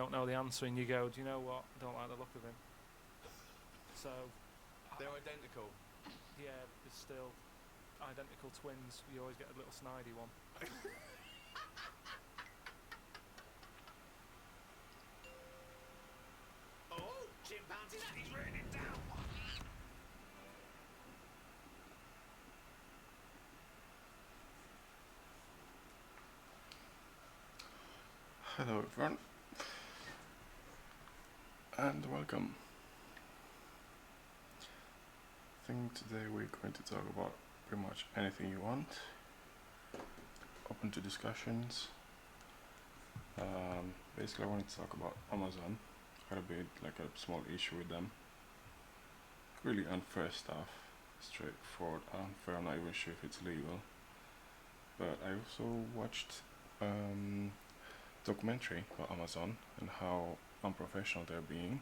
don't know the answer and you go, do you know what? I don't like the look of him. So They're identical. yeah, it's still identical twins. You always get a little snidey one. Oh, chimpanzee daddy's raining down. Hello everyone, and welcome. I think today we're going to talk about pretty much anything you want. Open to discussions. Basically I wanted to talk about Amazon. Quite a bit, like a small issue with them. Really unfair stuff. Straightforward, unfair. I'm not even sure if it's legal. But I also watched documentary about Amazon and how unprofessional they're being.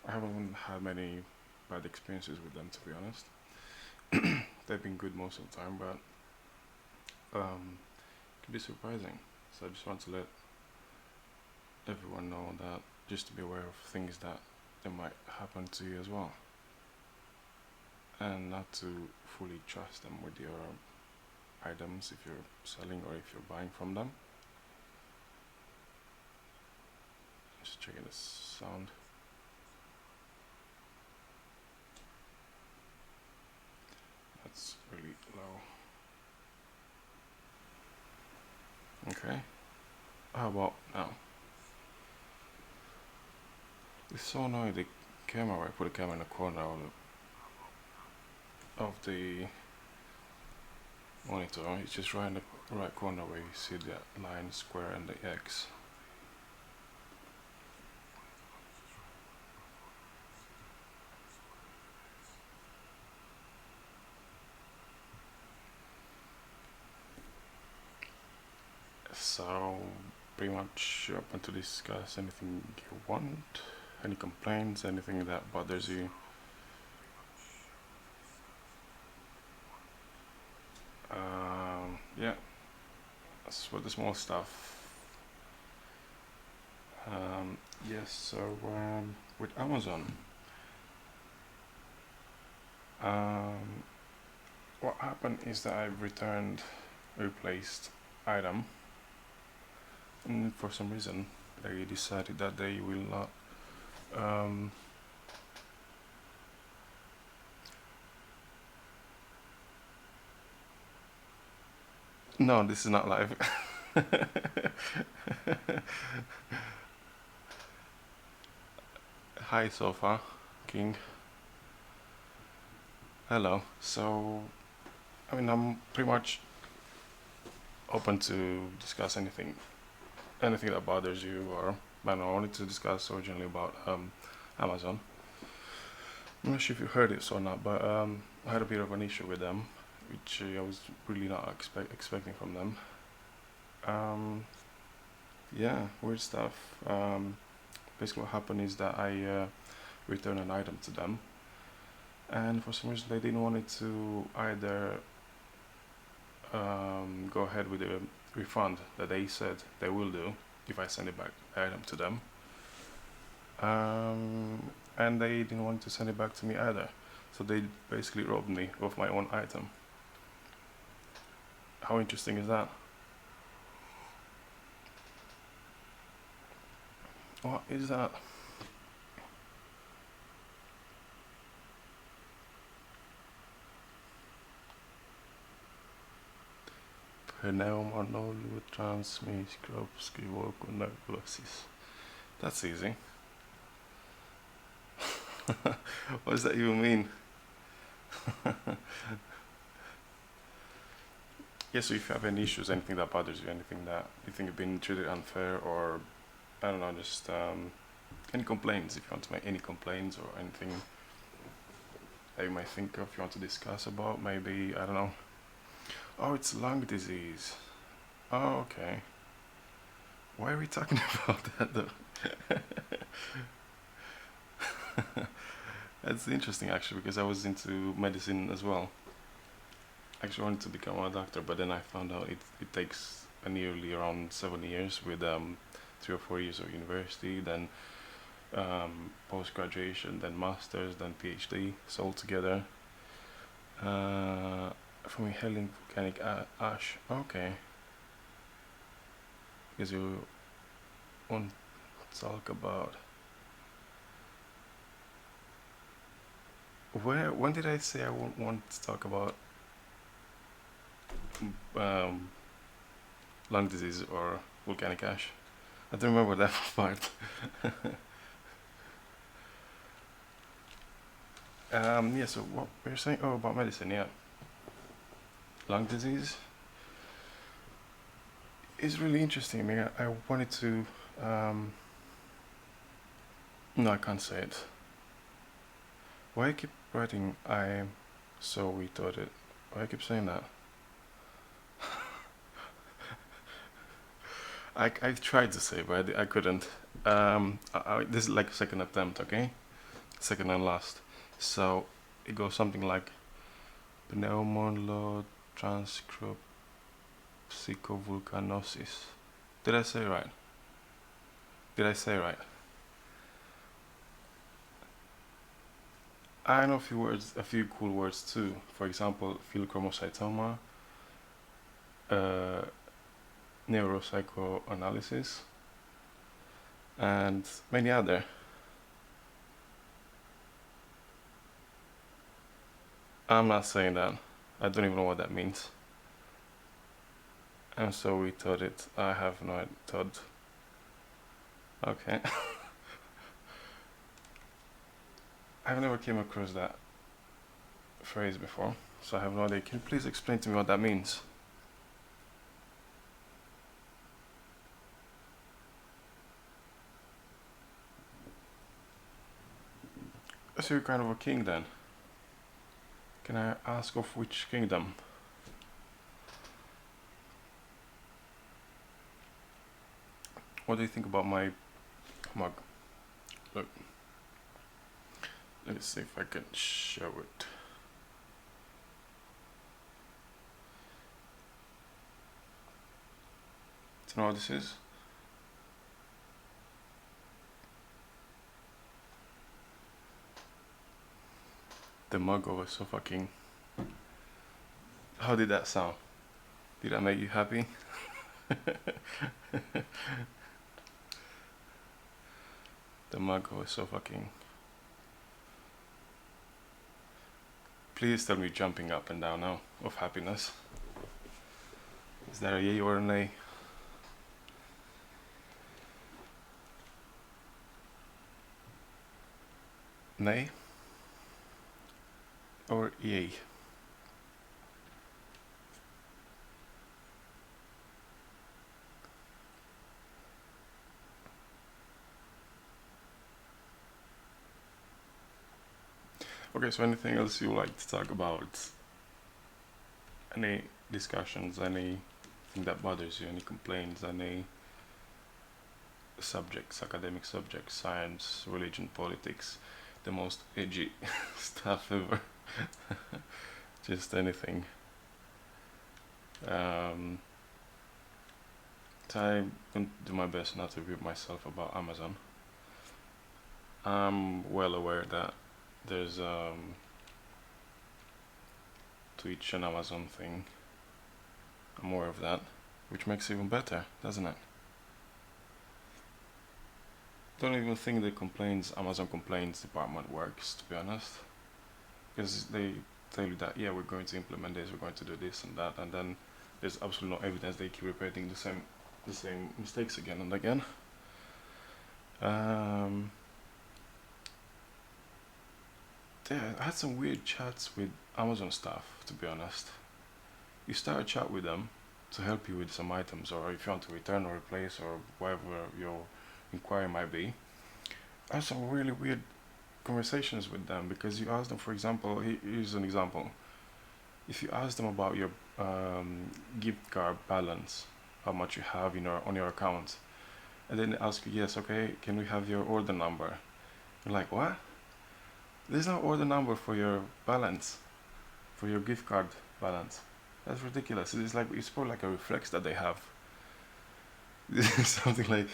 I haven't had many bad experiences with them, to be honest. They've been good most of the time, but it can be surprising. So I just want to let everyone know that, just to be aware of things that they might happen to you as well, and not to fully trust them with your items if you're selling or if you're buying from them. Just checking the sound. That's really low. Okay. How about now? It's so annoying, the camera, where I put the camera in the corner of the monitor. It's just right in the right corner where you see the line, square, and the X. So pretty much open to discuss anything you want, any complaints, anything that bothers you. Yeah, that's for the small stuff. Yes, so with Amazon, um, what happened is that I've returned a replaced item, and for some reason they decided that they will not no, this is not live. Hi Sofa King. Hello. So I mean, I'm pretty much open to discuss anything that bothers you, or I don't know, I wanted to discuss originally about Amazon. I'm not sure if you heard it or not, but I had a bit of an issue with them, which I was really not expecting from them. Yeah, weird stuff. Basically, what happened is that I returned an item to them, and for some reason they didn't want it to either go ahead with the refund that they said they will do if I send it back the item to them. And they didn't want to send it back to me either. So they basically robbed me of my own item. How interesting is that? What is that? Pneumonotransmiscrophskivoconeurosis. That's easy. What does that even mean? Yeah, so if you have any issues, anything that bothers you, anything that you think you've been treated unfair, or I don't know, just any complaints, if you want to make any complaints or anything that you might think of, you want to discuss about, maybe, I don't know. Oh, it's lung disease. Oh, okay. Why are we talking about that though? That's interesting actually, because I was into medicine as well. Actually wanted to become a doctor, but then I found out it takes nearly around 7 years with 3 or 4 years of university, then post graduation, then masters, then PhD. So all together. From inhaling volcanic ash. Okay. Because you want to talk about. When did I say I won't want to talk about lung disease or volcanic ash? I don't remember that part. Yeah, so what we were saying, oh, about medicine, yeah. Lung disease is really interesting. I mean, I wanted to, no, I can't say it. Why I keep writing, I am so retarded? Why I keep saying that? I tried to say, but I couldn't. This is like a second attempt, okay? Second and last. So it goes something like pneumolotranscropsychovulcanosis. Did I say right? Did I say right? I know a few words, a few cool words too. For example, pheochromocytoma, neuropsychoanalysis, and many other. I'm not saying that. I don't even know what that means. I'm so retarded. I have no thought. Okay. I've never came across that phrase before, so I have no idea. Can you please explain to me what that means? So you're kind of a king then. Can I ask of which kingdom? What do you think about my mug? Look. Let's see if I can show it. Do you know what this is? The mug was so fucking. How did that sound? Did that make you happy? The mug was so fucking. Please tell me jumping up and down now of happiness. Is that a yay or a nay? Nay? Or yay? Okay, so anything else you like to talk about? Any discussions, anything that bothers you, any complaints, any subjects, academic subjects, science, religion, politics, the most edgy stuff ever. Just anything. So I'm going to do my best not to repeat myself about Amazon. I'm well aware that there's Twitch and Amazon thing. I'm aware of that, which makes it even better, doesn't it? Don't even think the Amazon complaints department works, to be honest, because they tell you that, yeah, we're going to implement this, we're going to do this and that, and then there's absolutely no evidence. They keep repeating the same mistakes again and again. Yeah, I had some weird chats with Amazon staff, to be honest. You start a chat with them to help you with some items, or if you want to return or replace or whatever your inquiry might be. I had some really weird conversations with them, because you ask them, for example, here's an example. If you ask them about your gift card balance, how much you have on your account, and then they ask you, yes, okay, can we have your order number? You're like, what? There's no order number for your balance, for your gift card balance. That's ridiculous. It's probably like a reflex that they have. Something like,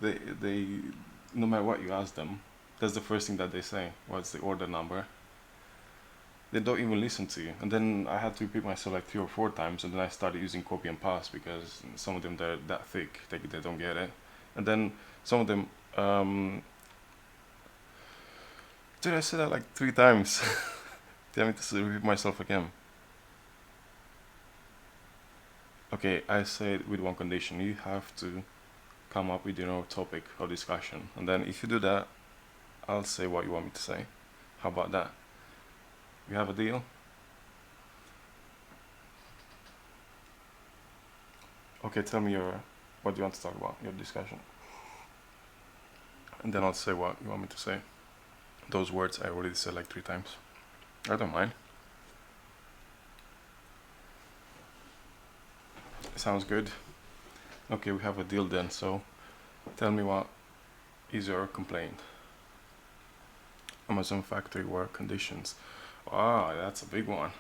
they no matter what you ask them, that's the first thing that they say. What's the order number? They don't even listen to you. And then I had to repeat myself like 3 or 4 times, and then I started using copy and paste because some of them they're that thick they don't get it. And then some of them, dude, I said that like 3 times. Damn it, to repeat myself again. Okay, I said with one condition: you have to come up with your own topic or discussion, and then if you do that, I'll say what you want me to say. How about that? You have a deal? Okay, tell me what you want to talk about, your discussion. And then I'll say what you want me to say. Those words I already said like 3 times. I don't mind. Sounds good. Okay, we have a deal then, so tell me what is your complaint. Amazon factory work conditions. Wow, that's a big one.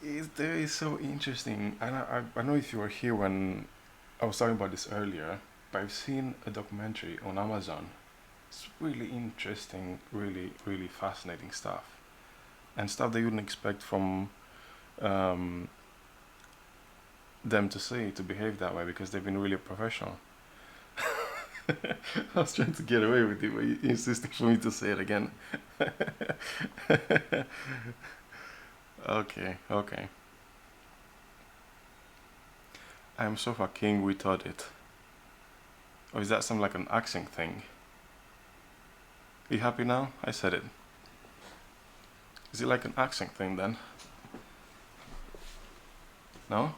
Is so interesting. I know if you were here when I was talking about this earlier, but I've seen a documentary on Amazon. It's really interesting, really, really fascinating stuff. And stuff that you wouldn't expect from them to say, to behave that way, because they've been really professional. I was trying to get away with it, but you insisted for me to say it again. Okay. I am so fucking retarded. Or is that some like an accent thing? Are you happy now? I said it. Is it like an accent thing then? No?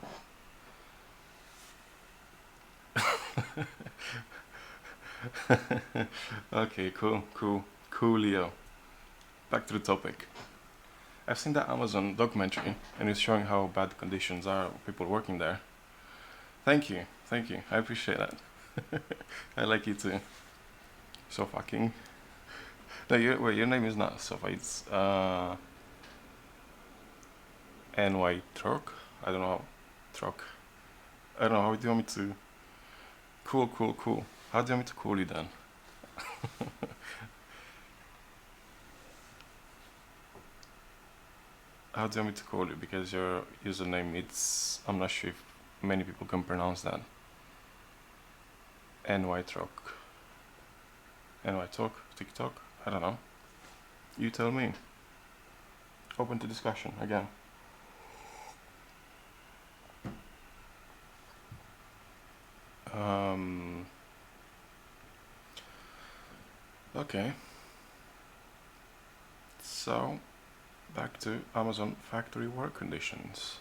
Okay, coolio. Back to the topic. I've seen that Amazon documentary, and it's showing how bad the conditions are of people working there. Thank you. I appreciate that. I like you too. So fucking. No, your name is not Sofa. It's NY Truck. I don't know. Truck. I don't know. How do you want me to? Cool. How do you want me to call you then? How do you want me to call you? Because your username, I'm not sure if many people can pronounce that. NY Truck. NY Talk? TikTok? I don't know. You tell me. Open to discussion again. Okay. So, back to Amazon factory work conditions.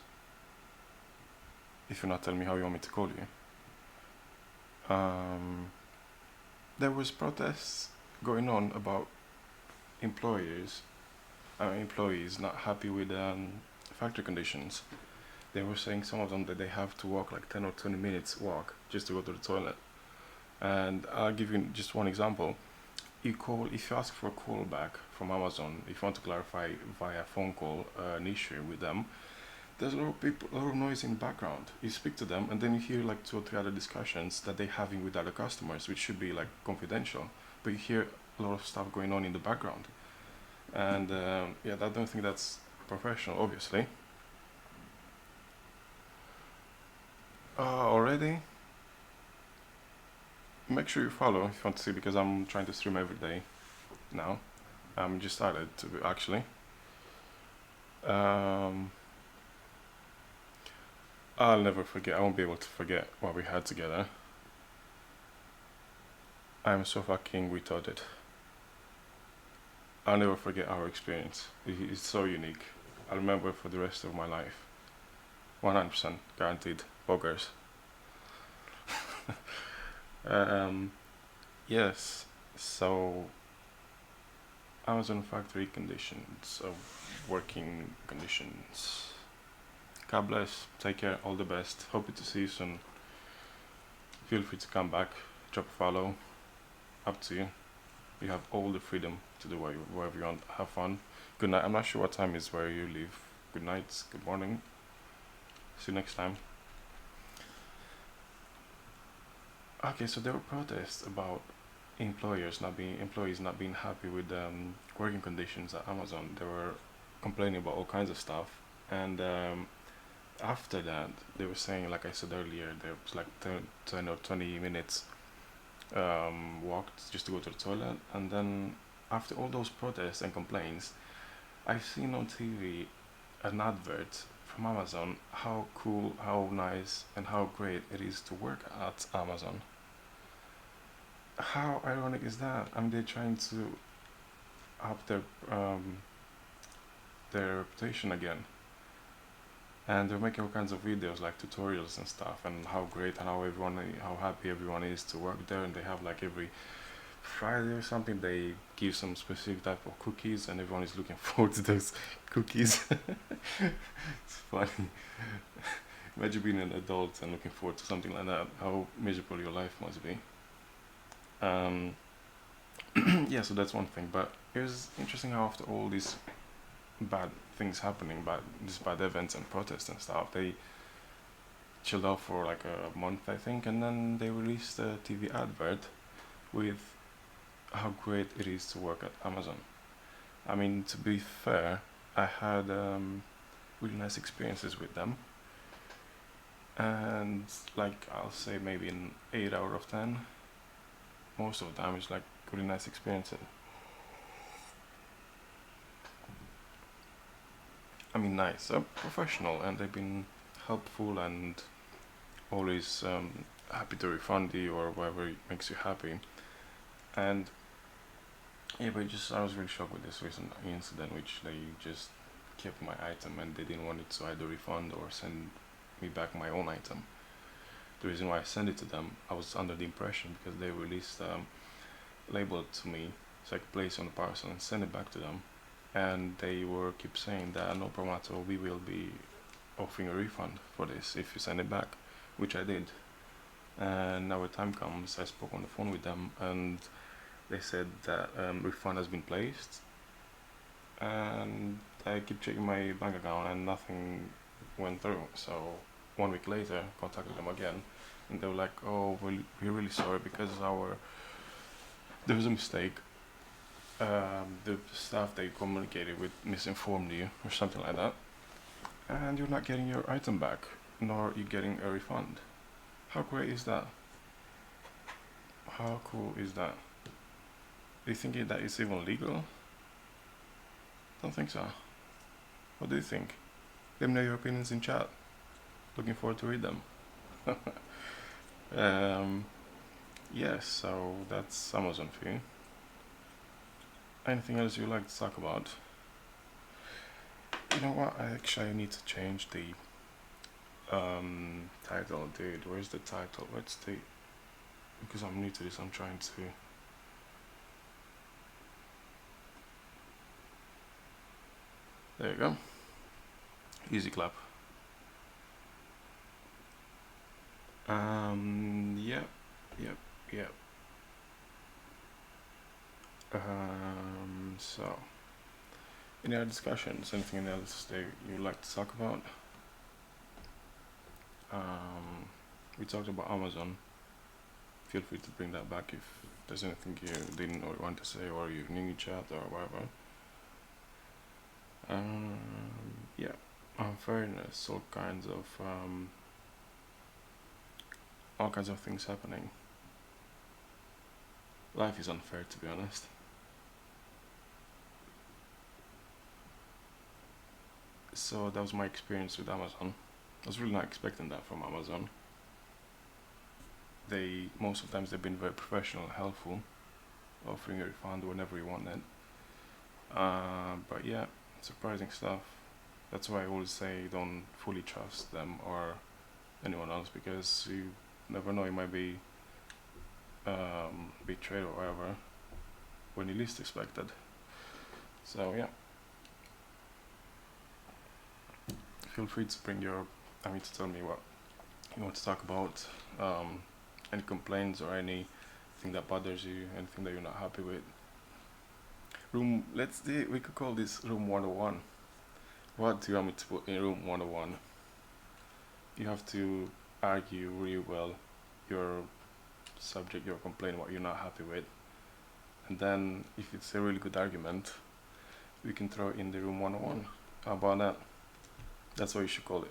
If you're not telling me how you want me to call you. There was protests going on about employees not happy with factory conditions. They were saying, some of them, that they have to walk like 10 or 20 minutes walk just to go to the toilet. And I'll give you just one example. If you ask for a call back from Amazon, if you want to clarify via phone call an issue with them, there's a lot of noise in the background. You speak to them, and then you hear like 2 or 3 other discussions that they're having with other customers, which should be like confidential, but you hear a lot of stuff going on in the background. And I don't think that's professional, obviously. Already? Make sure you follow if you want to see, because I'm trying to stream every day now. Just started to actually. I'll never forget. I won't be able to forget what we had together. I'm so fucking retarded. I'll never forget our experience. It's so unique. I'll remember it for the rest of my life. 100% guaranteed. Boggers. Yes. So, Amazon factory conditions of working conditions. God bless. Take care. All the best. Hope to see you soon. Feel free to come back. Drop a follow. Up to you. You have all the freedom to do whatever you want. Have fun. Good night. I'm not sure what time is where you live. Good night. Good morning. See you next time. Okay, so there were protests about employees not being happy with working conditions at Amazon. They were complaining about all kinds of stuff, and after that, they were saying, like I said earlier, there was like 10 or 20 minutes walked just to go to the toilet, and then after all those protests and complaints, I've seen on TV an advert from Amazon how cool, how nice, and how great it is to work at Amazon. How ironic is that? I mean, they're trying to up their reputation again, and they're making all kinds of videos like tutorials and stuff, and how great and how happy everyone is to work there. And they have like every Friday or something, they give some specific type of cookies, and everyone is looking forward to those cookies. It's funny. Imagine being an adult and looking forward to something like that. How miserable your life must be. Um, yeah, so that's one thing. But it was interesting how after all these bad things happening, these bad events and protests and stuff, they chilled out for like a month, I think, and then they released a TV advert with how great it is to work at Amazon. I mean, to be fair, I had really nice experiences with them, and like I'll say maybe an 8 out of 10. Most of the time, it's like really nice experiences. I mean, nice, professional, and they've been helpful and always happy to refund you or whatever makes you happy. And yeah, but I was really shocked with this recent incident, which they just kept my item and they didn't want it to either refund or send me back my own item. The reason why I sent it to them, I was under the impression because they released label to me so I could place it on the parcel and send it back to them, and they were keep saying that no problem at all, we will be offering a refund for this if you send it back, which I did. And now when time comes, I spoke on the phone with them, and they said that refund has been placed, and I keep checking my bank account and nothing went through. So 1 week later, contacted them again, and they were like, "Oh, we're really sorry because there was a mistake. The staff they communicated with misinformed you or something like that, and you're not getting your item back, nor you getting a refund." How great is that? How cool is that? Do you think that it's even legal? Don't think so. What do you think? Let me know your opinions in chat. Looking forward to read them. Yes, so that's Amazon for you. Anything else you'd like to talk about? You know what? I need to change the title, dude. Where's the title? Because I'm new to this, I'm trying to. There you go. Easy clap. Yep. So, any other discussions? Anything else that you'd like to talk about? We talked about Amazon. Feel free to bring that back if there's anything you didn't or want to say, or you need chat or whatever. Yeah, unfairness, all kinds of things happening. Life is unfair, to be honest. So that was my experience with Amazon. I was really not expecting that from Amazon. Most of the times they've been very professional and helpful, offering a refund whenever you want it. But yeah, surprising stuff. That's why I always say don't fully trust them or anyone else, because you never know, you might be betrayed or whatever when you least expected. So yeah, feel free to to tell me what you want to talk about, any complaints or anything that bothers you, anything that you're not happy with. We could call this room 101. What do you want me to put in room 101? You have to argue really well your subject you're complaining what you're not happy with, and then if it's a really good argument, we can throw in the room 101. How about that? That's what you should call it.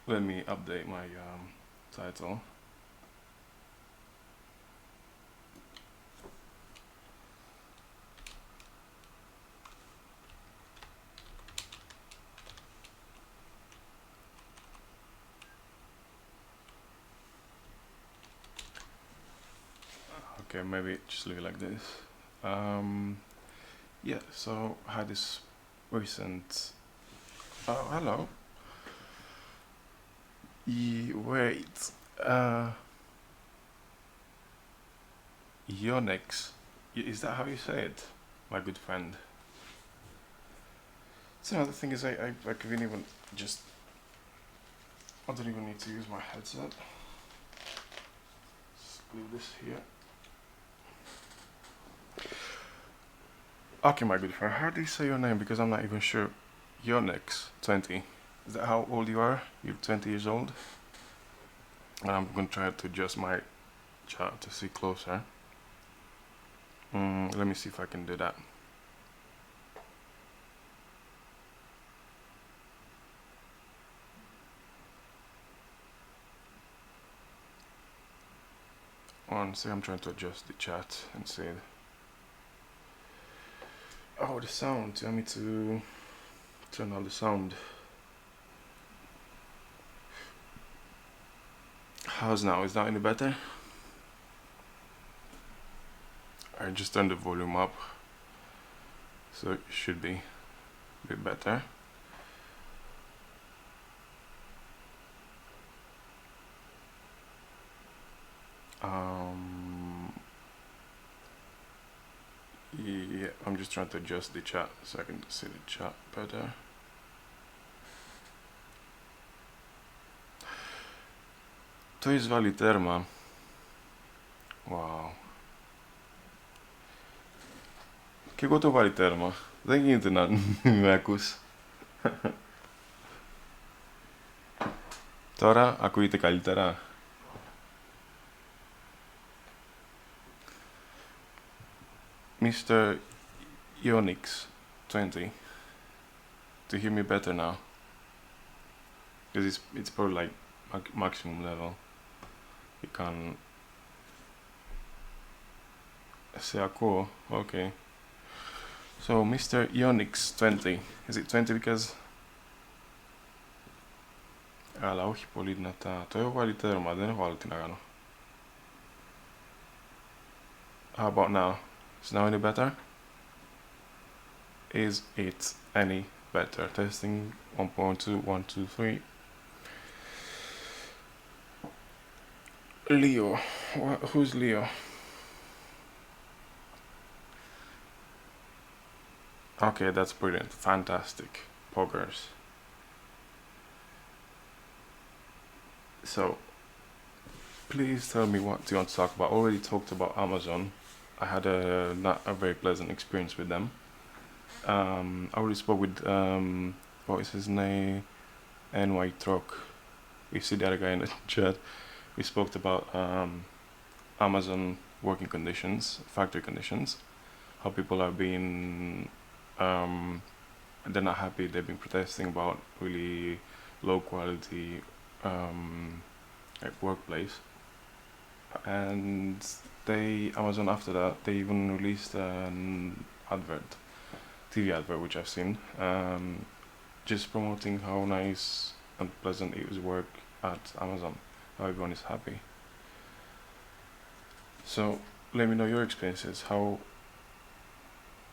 Let me update my title. Okay, maybe just leave it like this. Yeah, so I had this recent. Oh, hello. Wait. Yonex. Is that how you say it? My good friend. So the thing is, I couldn't even just. I don't even need to use my headset. Just leave this here. Okay, my good friend, how do you say your name? Because I'm not even sure. Yonex, 20. Is that how old you are? You're 20 years old? And I'm going to try to adjust my chat to see closer. Let me see if I can do that. One second, I'm trying to adjust the chat and see it. Oh, the sound. You want me to turn on the sound? How's now? Is that any better? I just turned the volume up, so it should be a bit better. Yeah, I'm just trying to adjust the chat so I can see the chat better. To jest Waliterma. Wow. Kogo to Waliterma? Zaginty na Mekus. Tora, ako ite kalitera. Mr. Ionix 20. To hear me better now. Because it's probably like maximum level. You can say ako. Okay. So Mr. Ionix 20. Is it 20 because älä ohi polidnata. Toi on valiterma, den valitinagano. How about now? Is now any better? Is it any better? Testing 1.2, 1, 2, 3. Leo. Who's Leo? Okay, that's brilliant. Fantastic. Poggers. So, please tell me what do you want to talk about. I already talked about Amazon. I had not a very pleasant experience with them. I already spoke with, what is his name? NY Trock. We see the other guy in the chat. We spoke about Amazon working conditions, factory conditions, how people are being, they're not happy, they've been protesting about really low quality like workplace. And Amazon after that, they even released an advert, TV advert, which I've seen, just promoting how nice and pleasant it is work at Amazon, how everyone is happy. So let me know your experiences,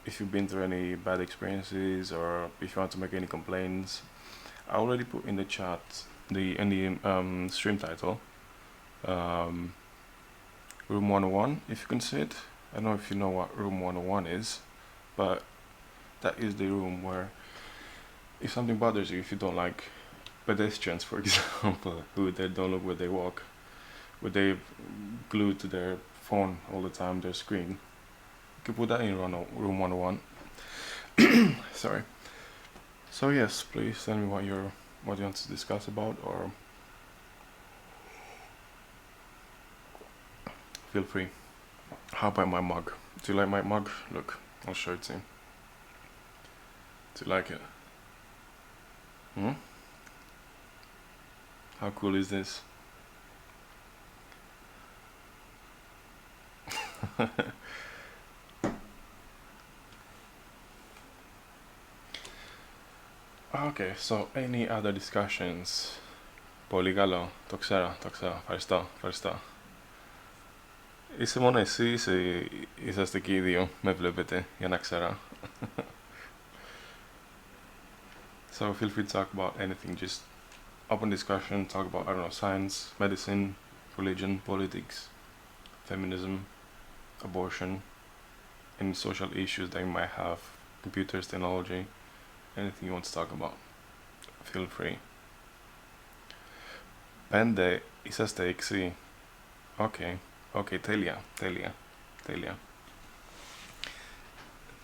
if you've been through any bad experiences or if you want to make any complaints. I already put in the chat in the stream title, room 101, if you can see it. I don't know if you know what room 101 is, but that is the room where if something bothers you, if you don't like pedestrians, for example, who they don't look where they walk, where they're glued to their phone all the time, their screen, you can put that in room 101. Sorry. So yes, please tell me what you want to discuss about, or feel free. How about my mug? Do you like my mug? Look, I'll show it to you. Do you like it? Hmm? How cool is this? Okay, so any other discussions? Πολύ καλό, το ξέρω, ευχαριστώ. Είσαι μόνο εσύ, είσαστε και οι δύο, με βλέπετε, για να ξέρω. So feel free to talk about anything, just open discussion, talk about, I don't know, science, medicine, religion, politics, feminism, abortion, any social issues that you might have, computers, technology, anything you want to talk about. Feel free. 5, είσαστε 6. Okay, τέλεια.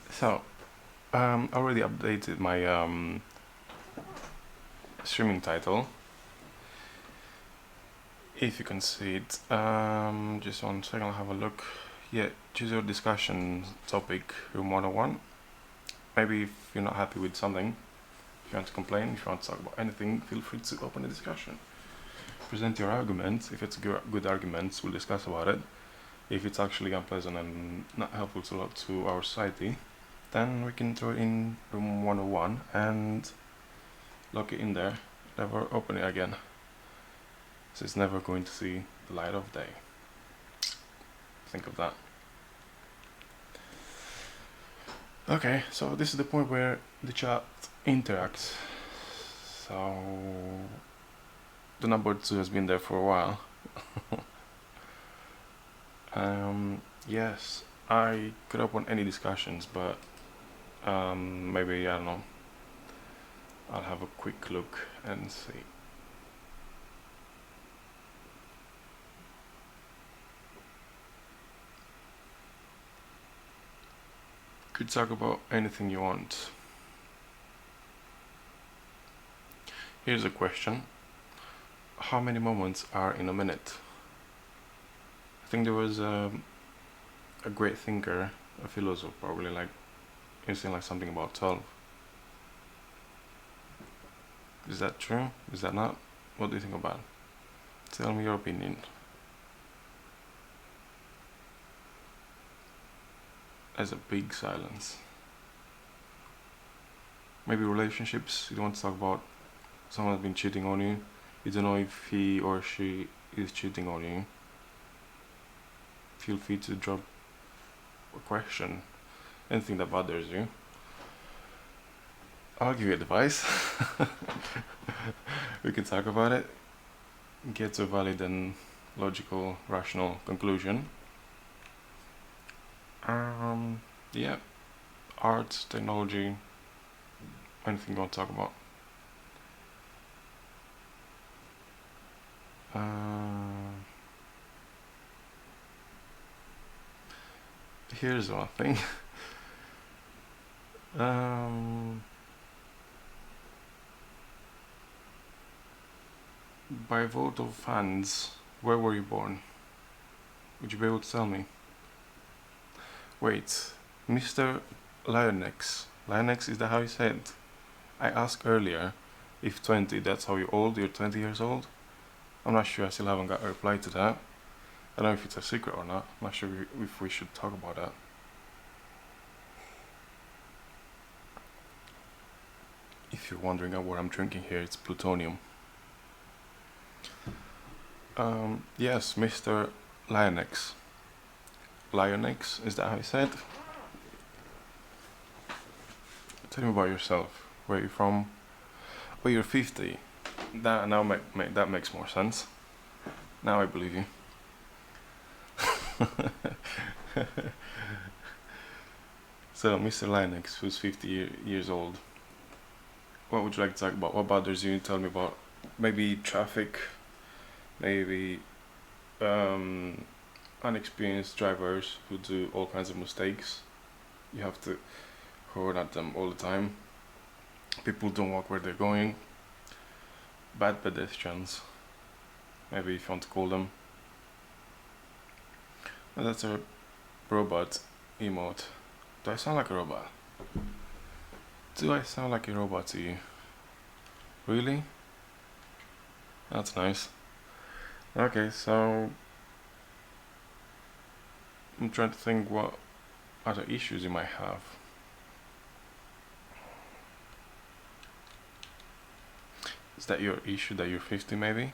So, I already updated my streaming title. If you can see it, just 1 second, I'll have a look. Yeah, choose your discussion topic, room 101. Maybe if you're not happy with something, if you want to complain, if you want to talk about anything, feel free to open a discussion. Present your argument. If it's good arguments, we'll discuss about it. If it's actually unpleasant and not helpful to our society, then we can throw it in room 101 and lock it in there, never open it again. So it's never going to see the light of day. Think of that. Okay, so this is the point where the chat interacts. So the number 2 has been there for a while. Yes, I could open any discussions, but maybe, I don't know, I'll have a quick look and see. Could talk about anything you want. Here's a question. How many moments are in a minute? I think there was a great thinker, a philosopher probably, like, he was saying like something about 12. Is that true? Is that not? What do you think about it? Tell me your opinion. There's a big silence. Maybe relationships, you don't want to talk about someone has been cheating on you. You don't know if he or she is cheating on you. Feel free to drop a question, anything that bothers you. I'll give you advice. We can talk about it, get to a valid and logical, rational conclusion. Yeah, art, technology, anything you want to talk about. Here's one thing. By vote of fans, where were you born? Would you be able to tell me? Wait, Mr. Lionex. Lionex, is that how you say it? I asked earlier if 20, that's how you're old, you're 20 years old? I'm not sure, I still haven't got a reply to that. I don't know if it's a secret or not. I'm not sure if we should talk about that. If you're wondering what I'm drinking here, it's plutonium. Yes, Mr. Lionex. Lionex, is that how you said? Tell me about yourself. Where are you from? Oh, you're 50. That now that makes more sense. Now I believe you. So, Mr. Lionex, who's 50 years old, what would you like to talk about? What bothers you? Tell me about maybe traffic, maybe unexperienced drivers who do all kinds of mistakes. You have to horn at them all the time. People don't walk where they're going. Bad pedestrians, maybe if you want to call them. That's a robot emote. Do I sound like a robot? Do I sound like a robot to you? Really? That's nice. Okay, so I'm trying to think what other issues you might have. Is that your issue that you're 50 maybe?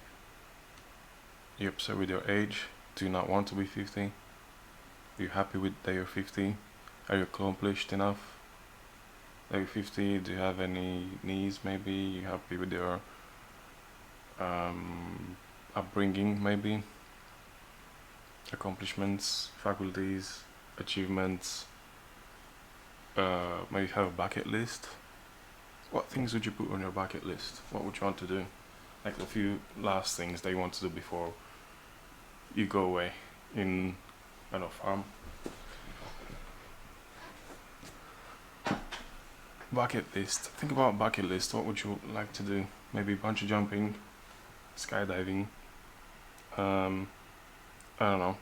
You're upset with your age? Do you not want to be 50? Are you happy with that you're 50? Are you accomplished enough? Are you 50? Do you have any needs maybe? You happy with your upbringing maybe? Accomplishments, faculties, achievements? Maybe have a bucket list? What things would you put on your bucket list? What would you want to do? Like a few last things that you want to do before you go away in, I don't know, farm. Bucket list. Think about bucket list. What would you like to do? Maybe bungee jumping, skydiving. I don't know.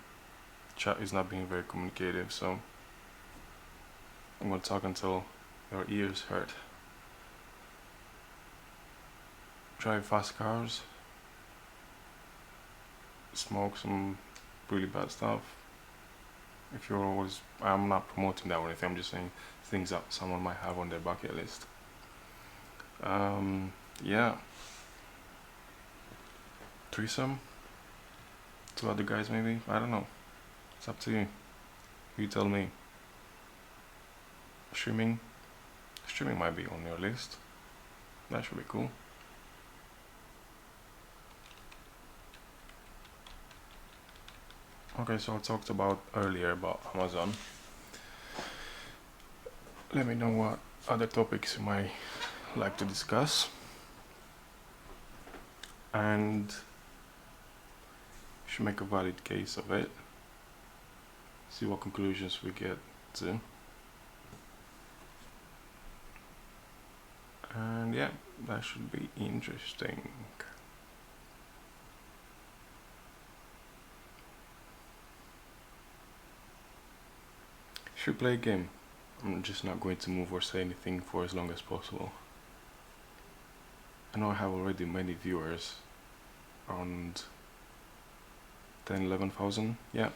Chat is not being very communicative, so I'm gonna talk until your ears hurt. Drive fast cars. Smoke some really bad stuff. If you're always, I'm not promoting that or anything, I'm just saying things that someone might have on their bucket list. Yeah. Threesome? 2 other guys maybe? I don't know. It's up to you. You tell me. Streaming? Streaming might be on your list. That should be cool. Okay, so I talked about earlier about Amazon. Let me know what other topics you might like to discuss. And you should make a valid case of it. See what conclusions we get to. And yeah, that should be interesting. Should we play a game? I'm just not going to move or say anything for as long as possible. I know I have already many viewers, around 10-11,000. Yeah,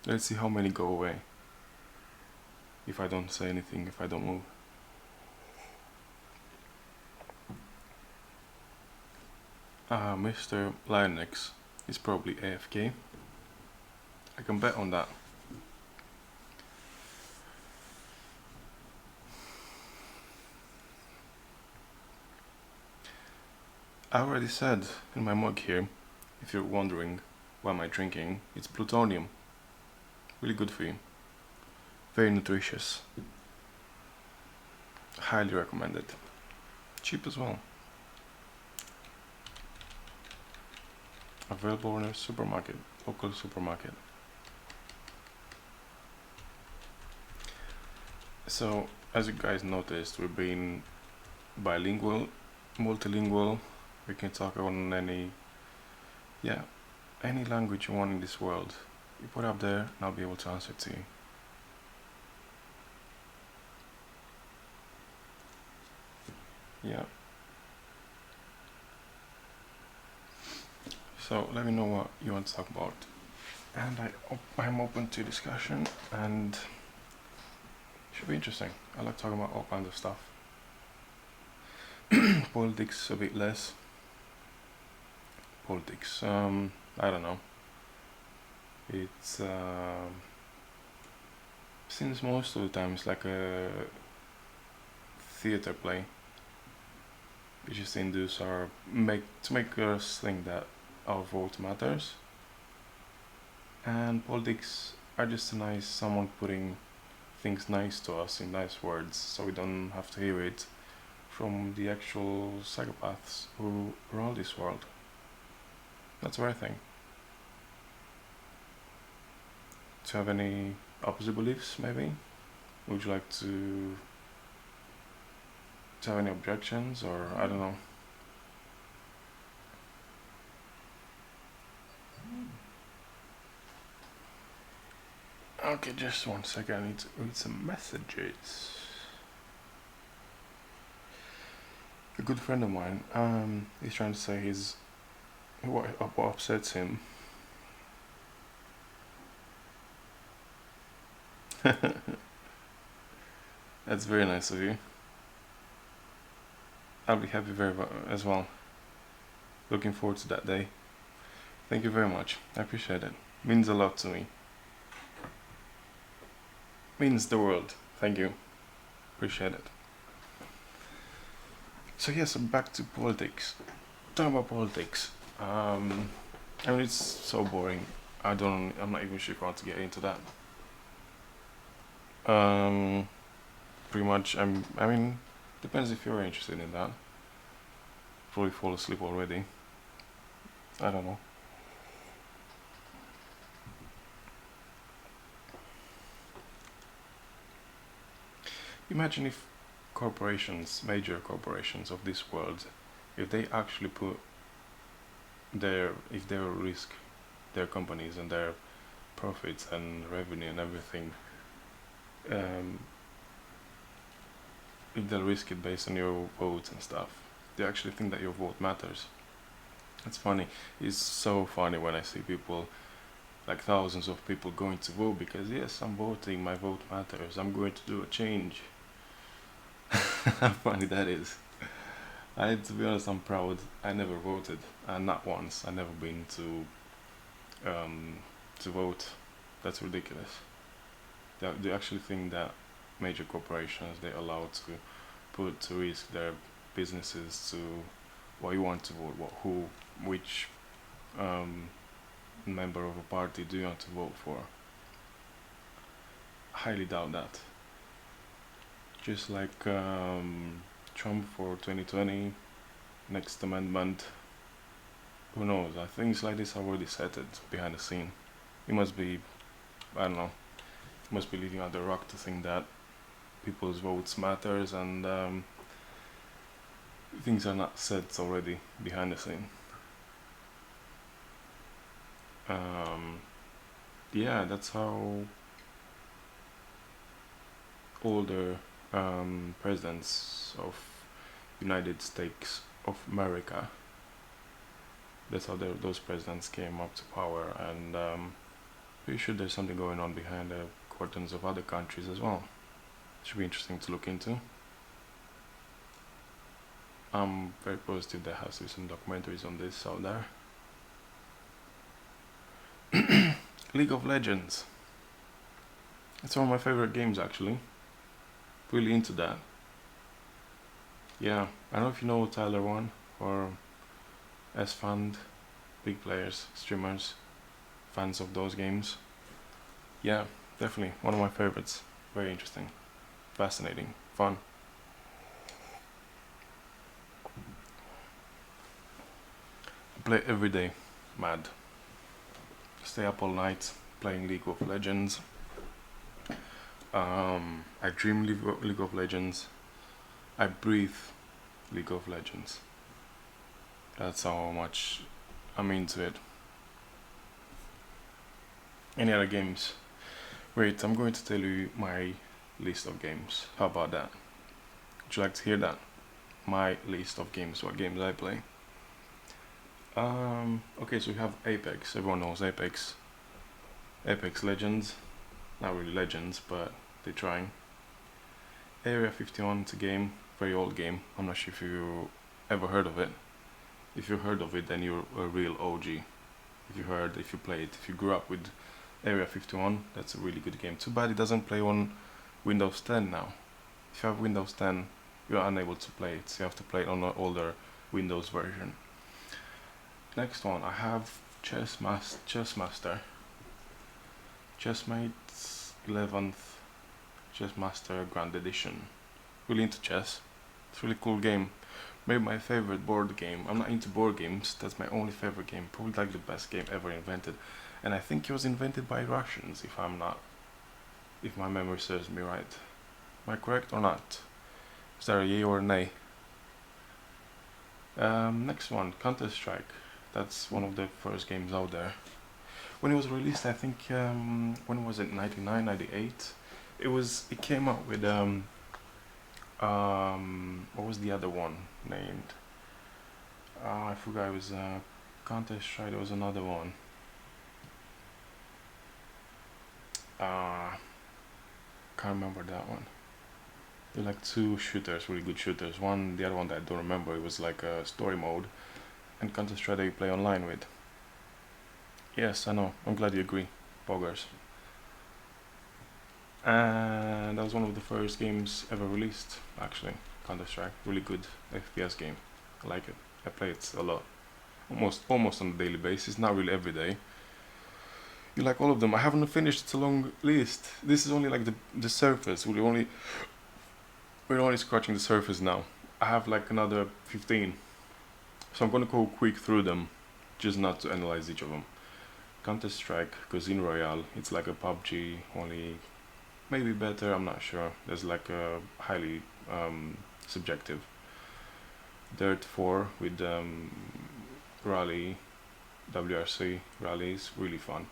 let's see how many go away if I don't say anything, if I don't move. Mr. Linux is probably AFK. I can bet on that. I already said in my mug here, if you're wondering what am I drinking, it's plutonium. Really good for you. Very nutritious. Highly recommended. Cheap as well. Available in a supermarket, local supermarket. So, as you guys noticed, we're being bilingual, multilingual. We can talk on any language you want in this world. You put up there and I'll be able to answer to you. Yeah. So let me know what you want to talk about. And I'm open to discussion and it should be interesting. I like talking about all kinds of stuff. Politics a bit less. Politics, I don't know. It's seems most of the time it's like a theater play. We just induce to make us think that our vote matters. And politics are just someone putting things nice to us in nice words, so we don't have to hear it from the actual psychopaths who rule this world. That's what I think. Do you have any opposite beliefs, maybe? Would you like to have any objections, or I don't know? Okay, just 1 second. I need to read some messages. A good friend of mine, he's trying to say what upsets him. That's very nice of you. I'll be happy as well. Looking forward to that day. Thank you very much. I appreciate it. Means a lot to me. Means the world. Thank you. Appreciate it. So yes, back to politics. Talking about politics. I mean, it's so boring. I'm not even sure if I want to get into that. Pretty much. I mean, depends if you're interested in that. Probably fall asleep already. I don't know. Imagine if corporations, major corporations of this world, if they actually if they risk their companies and their profits and revenue and everything, if they'll risk it based on your votes and stuff, they actually think that your vote matters. It's funny. It's so funny when I see people, like thousands of people going to vote because yes, I'm voting, my vote matters, I'm going to do a change. How funny that is. To be honest, I'm proud. I never voted, not once. I never been to vote. That's ridiculous. They actually think that major corporations, they're allowed to put to risk their businesses to what you want to vote, which member of a party do you want to vote for. Highly doubt that. Just like Trump for 2020, next amendment, who knows, things like this are already settled behind the scene. It must be, I don't know, it must be living under a rock to think that people's votes matters and things are not set already behind the scene. Yeah, that's how older presidents of United States of America, that's how those presidents came up to power, and pretty sure there's something going on behind the curtains of other countries as well. Should be interesting to look into. I'm very positive there has to be some documentaries on this out there. League of Legends. It's one of my favorite games actually. Really into that. Yeah, I don't know if you know Tyler One or S-Fund, big players, streamers, fans of those games. Yeah, definitely one of my favorites. Very interesting, fascinating, fun. I play every day, mad. Stay up all night playing League of Legends. I dream League of Legends. I breathe League of Legends. That's how much I'm into it. Any other games? Wait, I'm going to tell you my list of games. How about that? Would you like to hear that? My list of games, what games I play. Okay, so we have Apex. Everyone knows Apex. Apex Legends. Not really Legends, but they're trying. Area 51, it's a game, very old game. I'm not sure if you ever heard of it. If you heard of it, then you're a real OG. If you played, if you grew up with Area 51, that's a really good game. Too bad it doesn't play on Windows 10 now. If you have Windows 10, you're unable to play it, so you have to play it on an older Windows version. Next one, I have Chessmaster. Chessmate's 11th Chessmaster Grand Edition. Really into chess. It's a really cool game. Maybe my favorite board game. I'm not into board games. That's my only favorite game. Probably like the best game ever invented. And I think it was invented by Russians, if my memory serves me right. Am I correct or not? Is there a yay or a nay? Next one, Counter-Strike. That's one of the first games out there. when it was released, I think when was it? 99, 98. It came out with what was the other one named? I forgot. It was Counter Strike. There was another one. Can't remember that one. They're like two shooters, really good shooters. One, the other one that I don't remember. It was like a story mode, and Counter Strike that you play online with. Yes, I know. I'm glad you agree, Poggers. And that was one of the first games ever released, actually. Counter Strike, really good FPS game. I like it. I play it a lot, almost on a daily basis. Not really every day. You like all of them. I haven't finished. It's a long list. This is only like the surface. We're only scratching the surface now. I have like another 15, so I'm gonna go quick through them, just not to analyze each of them. Counter Strike, Casino Royale. It's like a PUBG, only maybe better. I'm not sure. There's like a highly subjective. Dirt 4 with rally, WRC rallies, really fun.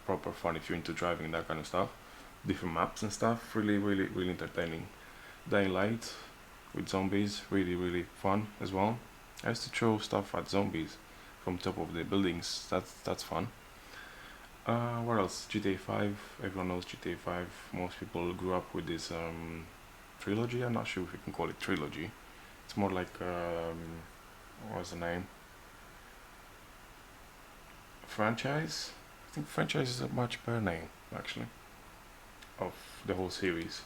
Proper fun if you're into driving and that kind of stuff. Different maps and stuff, really entertaining. Dying Light with zombies, really fun as well. I used to throw stuff at zombies from top of the buildings. That's fun. What else? GTA 5. Everyone knows GTA 5. Most people grew up with this trilogy. I'm not sure if you can call it trilogy. It's more like what was the name? Franchise. I think franchise is a much better name, actually, of the whole series.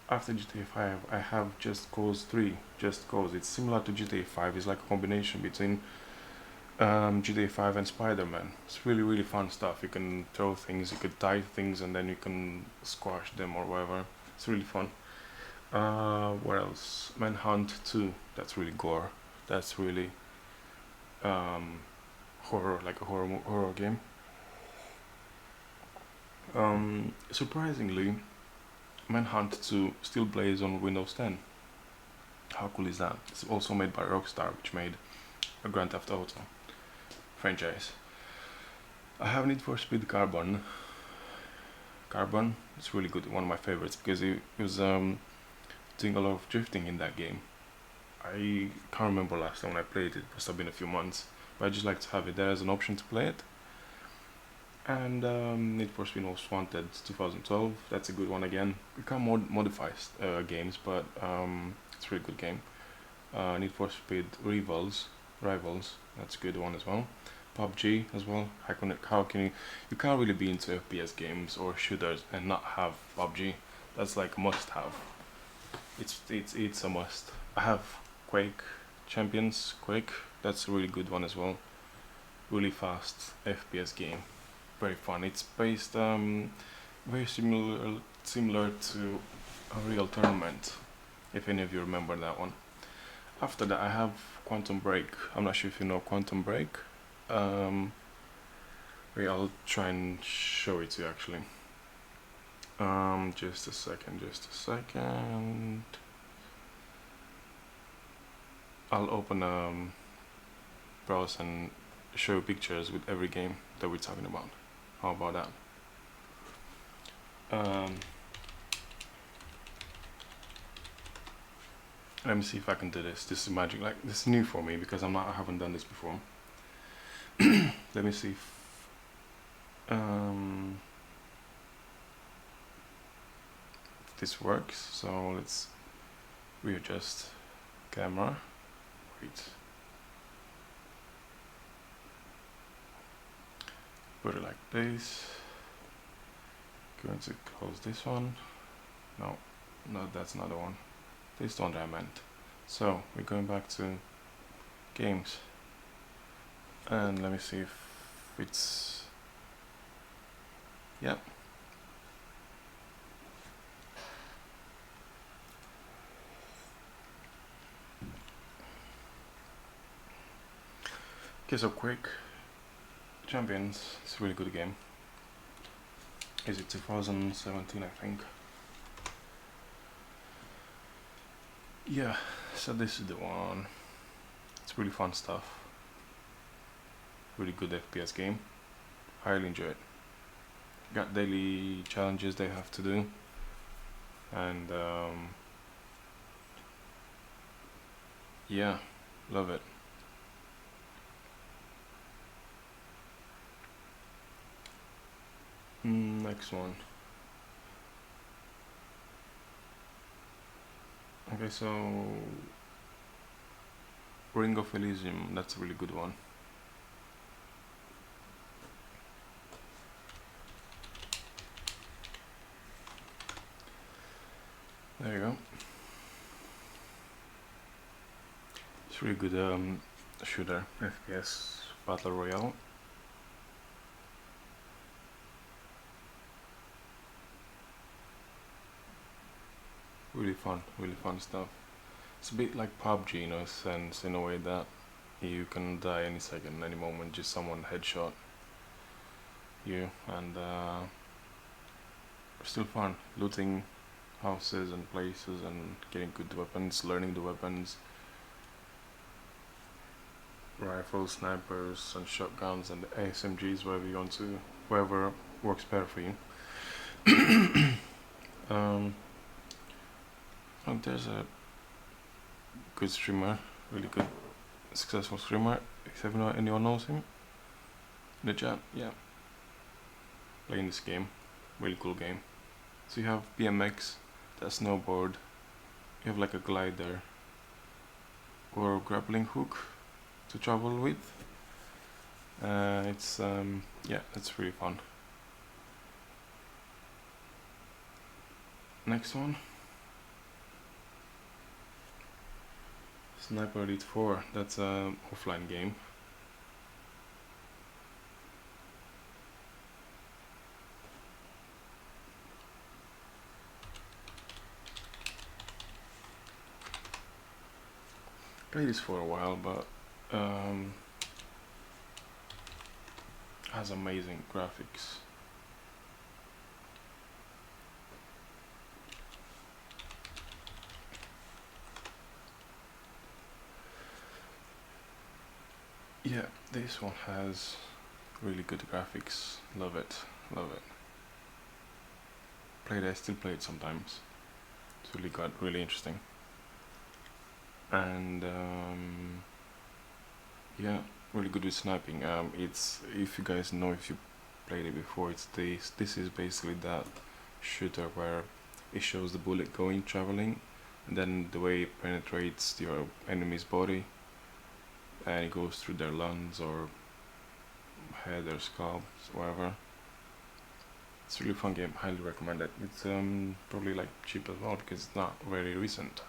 After GTA 5, I have Just Cause 3. Just Cause. It's similar to GTA 5. It's like a combination between GTA 5 and Spider-Man. It's really fun stuff. You can throw things, you could tie things, and then you can squash them or whatever. It's really fun. What else? Manhunt 2. That's really gore. That's really horror, like a horror game. Surprisingly, Manhunt 2 still plays on Windows 10. How cool is that? It's also made by Rockstar, which made a Grand Theft Auto franchise. I have Need for Speed Carbon. It's really good, one of my favorites, because it was doing a lot of drifting in that game. I can't remember last time when I played it. Must have been a few months, but I just like to have it there as an option to play it. And Need for Speed Most Wanted 2012. That's a good one again. You can't modify games, but it's a really good game. Need for Speed Rivals. That's a good one as well. PUBG as well. How can you can't really be into FPS games or shooters and not have PUBG. That's like a must-have. It's a must. I have Quake Champions. Quake. That's a really good one as well. Really fast FPS game. Very fun. It's based very similar to a real tournament, if any of you remember that one. After that, I have Quantum Break. I'm not sure if you know Quantum Break. Wait, I'll try and show it to you actually. Just a second. I'll open browse and show pictures with every game that we're talking about. How about that? Let me see if I can do this. This is magic. Like, this is new for me because I haven't done this before. Let me see if this works. So let's readjust camera. Wait. Put it like this. Going to close this one. No, that's another one. This one that I meant. So we're going back to games, and let me see if it's yeah. Okay, so Quake Champions, it's a really good game. Is it 2017, I think? Yeah, so this is the one. It's really fun stuff. Really good FPS game. highly enjoy it. Got daily challenges they have to do, and yeah, love it. Next one. Okay, so Ring of Elysium, that's a really good one. There you go. It's really good shooter, FPS, Battle Royale. Really fun stuff. It's a bit like PUBG, in a sense, in a way that you can die any second, any moment, just someone headshot you, and still fun. Looting houses and places and getting good weapons, learning the weapons, rifles, snipers, and shotguns, and ASMGs, wherever you want to, wherever works better for you. Oh, there's a good streamer, really good, successful streamer. If anyone knows him in the chat, yeah. Playing this game, really cool game. So you have BMX, that snowboard, you have like a glider or a grappling hook to travel with. It's yeah, it's really fun. Next one. Sniper Elite 4, that's an offline game. Played this for a while, but has amazing graphics. Yeah, this one has really good graphics. Love it, love it. I still play it sometimes. It's really interesting. And yeah, really good with sniping. It's, if you guys know, if you played it before, it's this is basically that shooter where it shows the bullet traveling, and then the way it penetrates your enemy's body, and it goes through their lungs or head or scalp, whatever. It's a really fun game, highly recommend it. It's probably like cheap as well because it's not very recent.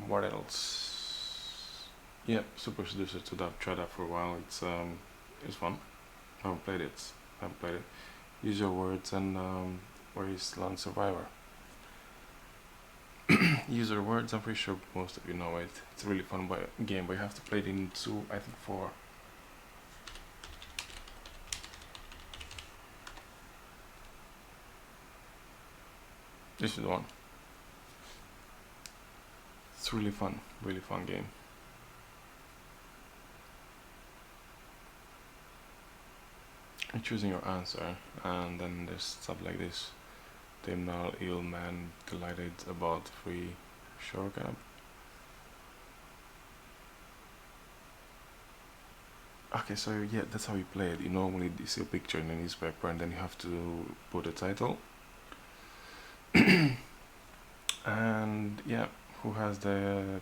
What else? Yeah, Super Seducer 2, tried that for a while. It's fun. I haven't played it. Use Your Words and Wasteland Survivor. Use Your Words, I'm pretty sure most of you know it. It's a really fun game, but you have to play it in 2, I think 4. This is the one. It's really fun game. And choosing your answer, and then there's stuff like this. Dimnall, ill man, delighted about free shore cab. Okay, so yeah, that's how you play it. You normally see a picture in a newspaper, and then you have to put a title. And yeah, who has the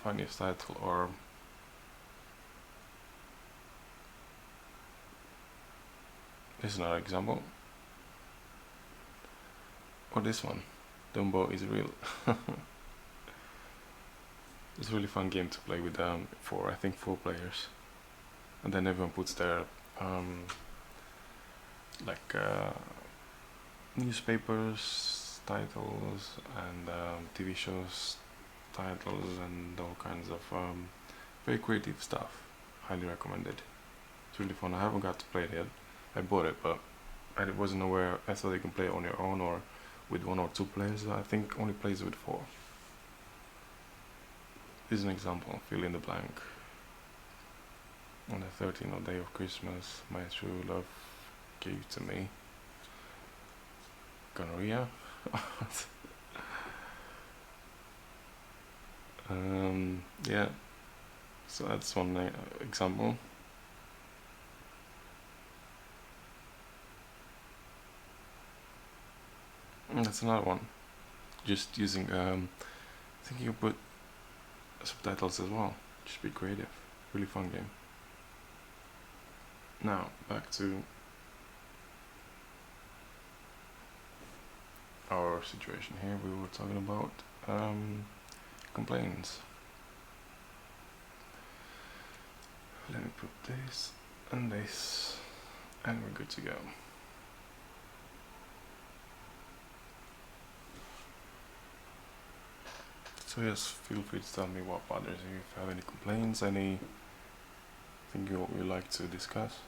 funniest title? Or this is another example. Or this one, Dumbo is real. It's a really fun game to play with I think 4 players, and then everyone puts their like newspapers titles and TV shows titles and all kinds of very creative stuff. Highly recommended. It's really fun. I haven't got to play it yet. I bought it, but I wasn't aware. I thought you can play it on your own or with 1 or 2 players. I think only plays with 4. This is an example. Fill in the blank. On the 13th day of Christmas, my true love gave to me gonorrhea. Yeah, so that's one example. And that's another one. Just using, thinking you put subtitles as well. Just be creative. Really fun game. Now, back to our situation here. We were talking about complaints. Let me put this and this, and we're good to go. So yes, feel free to tell me what bothers you. If you have any complaints, anything you would like to discuss.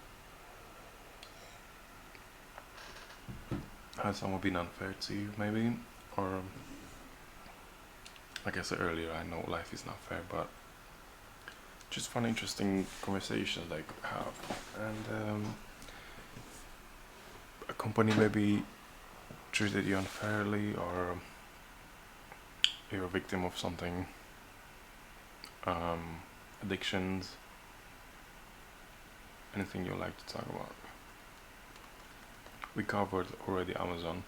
Has someone been unfair to you, maybe? Or, like I said earlier, I know life is not fair, but just fun, interesting conversations that I could have. And a company maybe treated you unfairly, or you're a victim of something, addictions, anything you like to talk about. We covered already Amazon.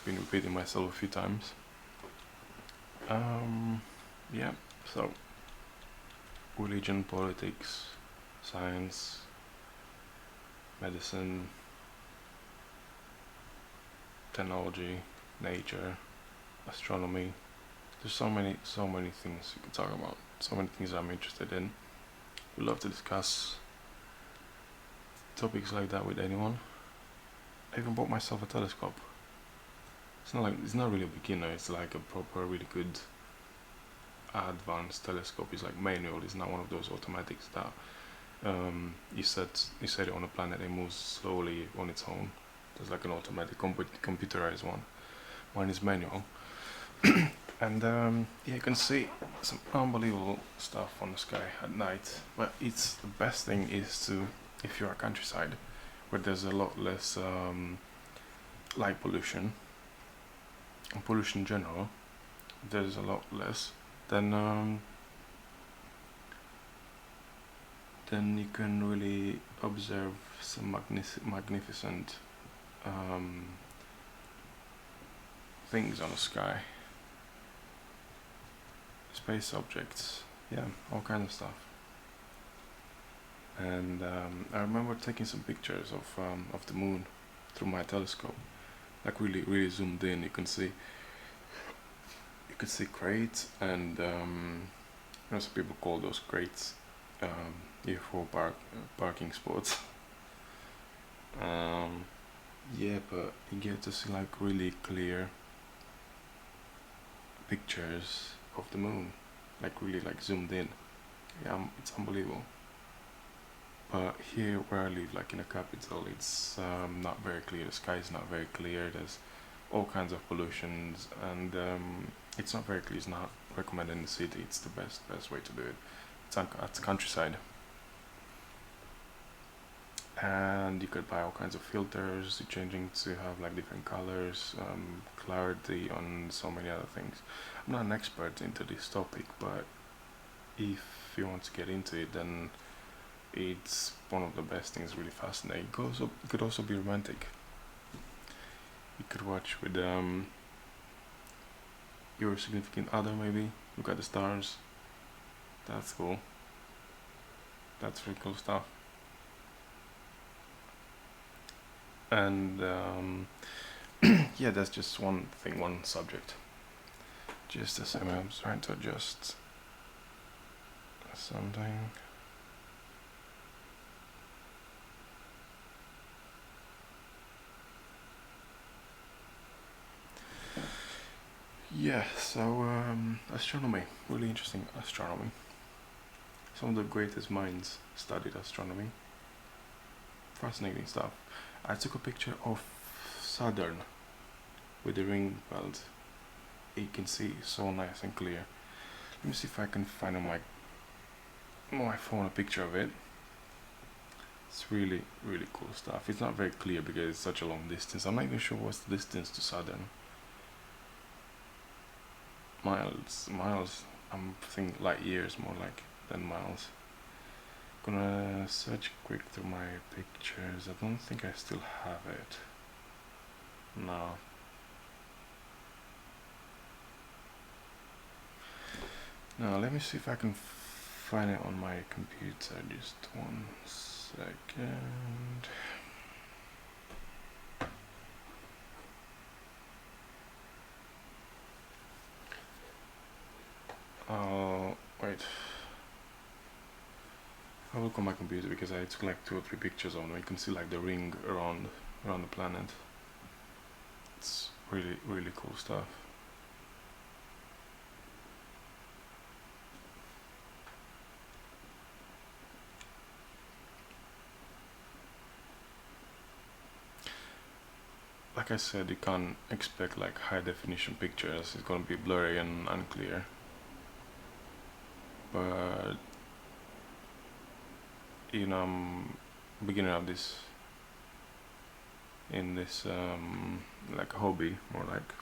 Been repeating myself a few times. Yeah, so religion, politics, science, medicine, technology, nature, astronomy. There's so many things you can talk about. So many things I'm interested in. We love to discuss topics like that with anyone. I even bought myself a telescope. It's not really a beginner. It's like a proper, really good, advanced telescope. It's like manual. It's not one of those automatics that you set it on a planet and it moves slowly on its own. There's like an automatic computerized one. Mine is manual. And yeah, you can see some unbelievable stuff on the sky at night. But it's the best thing is to, if you're a countryside where there's a lot less light pollution and pollution in general, there's a lot less, then you can really observe some magnificent things on the sky, space objects, yeah, all kinds of stuff. And I remember taking some pictures of the moon through my telescope, like really zoomed in. You could see crates, and some people call those crates UFO parking spots. Yeah, but you get to see like really clear pictures of the moon, like really like zoomed in. Yeah, it's unbelievable. But here where I live, like in the capital, it's not very clear. The sky is not very clear. There's all kinds of pollutions, and it's not very clear. It's not recommended in the city. It's the best way to do it. It's at the countryside, and you could buy all kinds of filters, changing to have like different colors, clarity, on so many other things. I'm not an expert into this topic, but if you want to get into it, then it's one of the best things. Really fascinating. It could also be romantic. You could watch with your significant other, maybe look at the stars. That's cool. That's really cool stuff. And yeah, that's just one thing, one subject. Just a second, I'm trying to adjust something. Yeah, so astronomy, really interesting astronomy. Some of the greatest minds studied astronomy. Fascinating stuff. I took a picture of Saturn with the ring belt. You can see so nice and clear. Let me see if I can find on my my phone a picture of it. It's really, really cool stuff. It's not very clear because it's such a long distance. I'm not even sure what's the distance to Southern. Miles. I'm thinking light years more like than miles. Gonna search quick through my pictures. I don't think I still have it. No. Now let me see if I can find it on my computer. Just 1 second. Oh, wait. I'll look on my computer because I took like 2 or 3 pictures of them. You can see like the ring around the planet. It's really, really cool stuff. Like I said, you can't expect like high definition pictures. It's gonna be blurry and unclear. But you know, I'm beginning of this in this like hobby more like,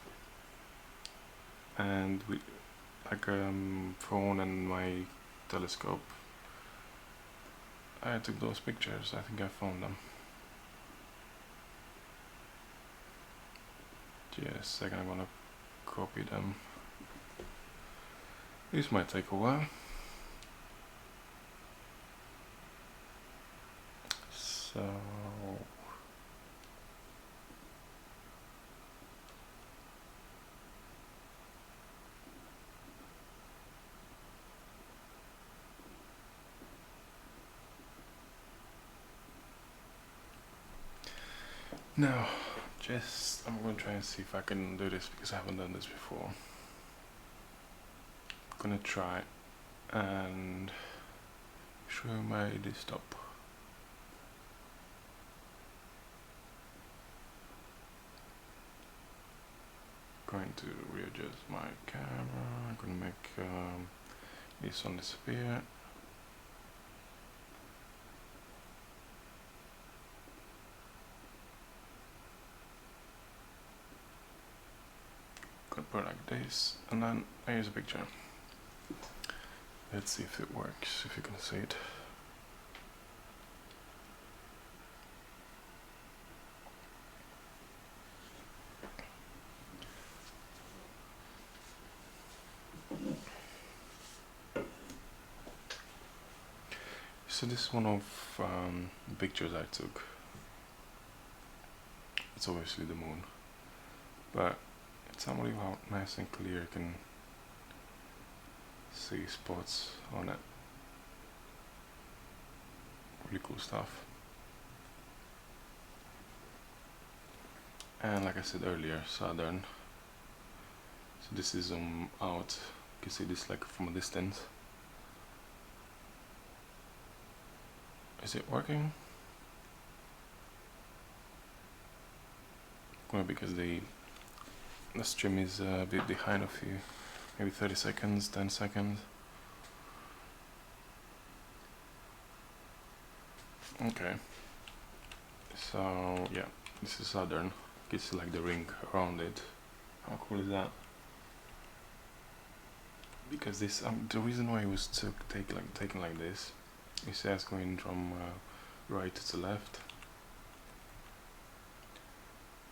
and with like phone and my telescope I took those pictures. I think I found them. Just a second, I'm gonna copy them. This might take a while. So now I'm gonna try and see if I can do this because I haven't done this before. I'm gonna try and show my desktop. Going to readjust my camera. I'm gonna make this one disappear. Gonna put it like this, and then here's a picture. Let's see if it works, if you can see it. So this is one of the pictures I took. It's obviously the moon, but it's unbelievable how nice and clear you can see spots on it. Really cool stuff. And like I said earlier, Southern. So this is out. You can see this like from a distance. Is it working? Well, because the stream is a bit behind a few, maybe 30 seconds, 10 seconds. Okay. So yeah, this is Southern. You can see like the ring around it. How cool is that? Because this the reason why it was taken like this, you see it's going from right to left.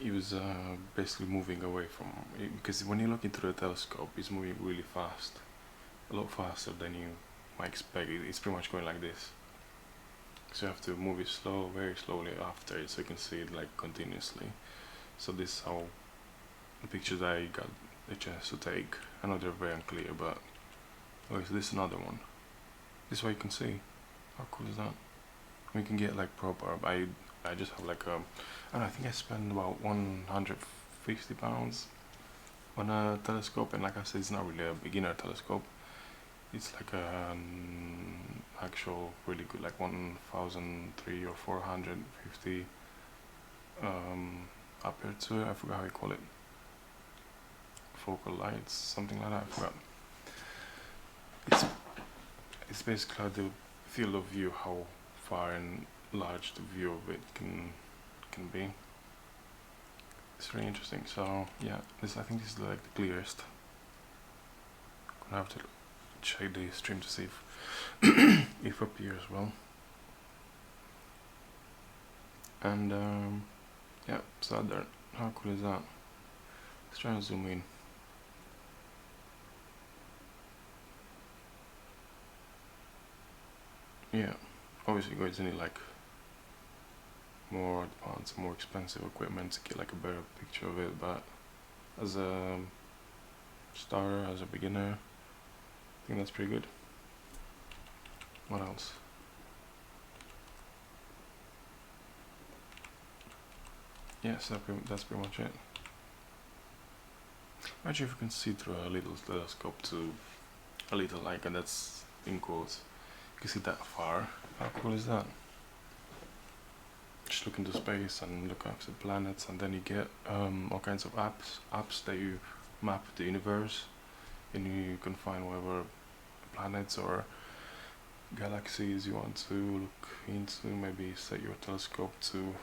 It was basically moving away from it, because when you look into the telescope, it's moving really fast, a lot faster than you might expect. It's pretty much going like this. So you have to move it very slowly after it, so you can see it like continuously. So this is how the pictures I got the chance to take. I know they're very unclear, but okay, so this is another one. This is what you can see. How cool is that? We can get like proper. I just have like I don't know, I think I spent about £150 on a telescope, and like I said, it's not really a beginner telescope. It's like an actual really good, like 1,300 or 450 aperture. I forgot how you call it. Focal lights, something like that. I forgot. it's basically the field of view, how far and large the view of it can be. It's really interesting. So yeah, this I think this is like the clearest. Gonna have to check the stream to see if up here as well. And yeah, so there. How cool is that? Let's try and zoom in. Yeah, obviously guys need like more advanced, more expensive equipment to get like a better picture of it, but as a starter, as a beginner, I think that's pretty good. What else? Yes, that's pretty much it. Imagine if you can see through a little telescope to a little, like, and that's in quotes. You can see that far. How cool is that? Just look into space and look at the planets, and then you get all kinds of apps that you map the universe, and you can find whatever planets or galaxies you want to look into. Maybe set your telescope to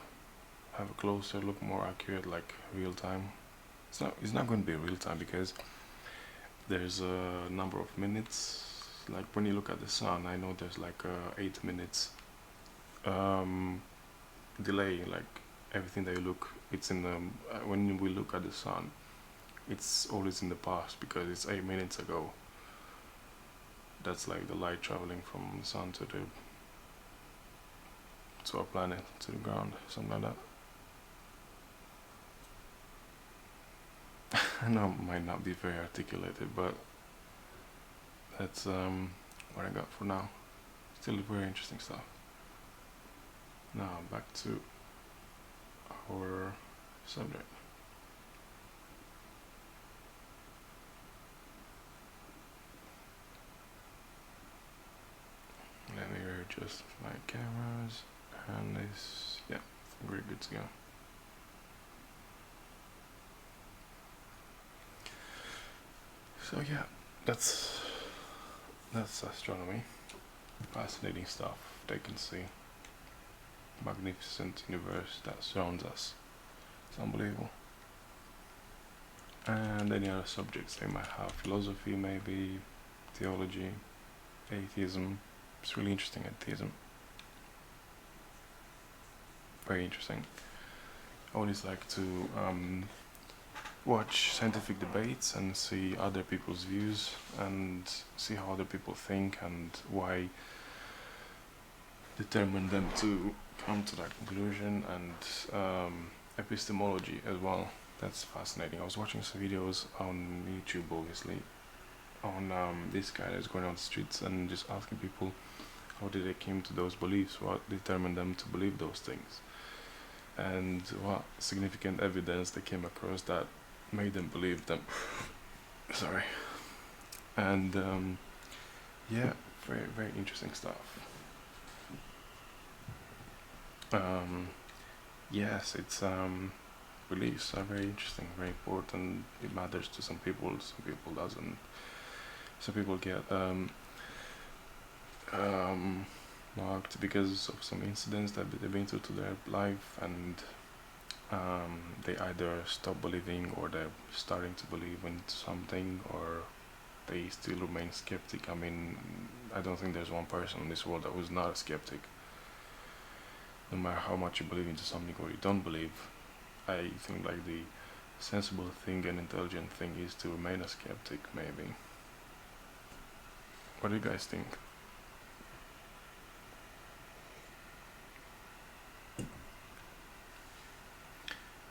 have a closer look, more accurate, like real time. It's not going to be real time because there's a number of minutes. Like when you look at the sun, I know there's like 8 minutes delay. Like everything that you look, it's in the when we look at the sun, it's always in the past because it's 8 minutes ago. That's like the light traveling from the sun to our planet, to the ground, something like that. I know it might not be very articulated, but that's what I got for now. Still very interesting stuff. Now back to our subject. Let me readjust my cameras, and this, yeah, I think we're good to go. So yeah, that's astronomy. Fascinating stuff they can see. Magnificent universe that surrounds us. It's unbelievable. And any other subjects they might have, philosophy maybe, theology, atheism. It's really interesting, atheism. Very interesting. I always like to watch scientific debates and see other people's views and see how other people think and why determine them to come to that conclusion, and epistemology as well. That's fascinating. I was watching some videos on YouTube, obviously, on this guy that's going on the streets and just asking people how did they came to those beliefs, what determined them to believe those things, and what significant evidence they came across that made them believe them. Sorry. And yeah, very, very interesting stuff. Yes, it's beliefs are very interesting, very important. It matters to some people doesn't. Some people get marked because of some incidents that they've been through to their life, and they either stop believing, or they're starting to believe in something, or they still remain skeptic. I mean, I don't think there's one person in this world that was not a skeptic. No matter how much you believe into something or you don't believe, I think like the sensible thing and intelligent thing is to remain a skeptic, maybe. What do you guys think?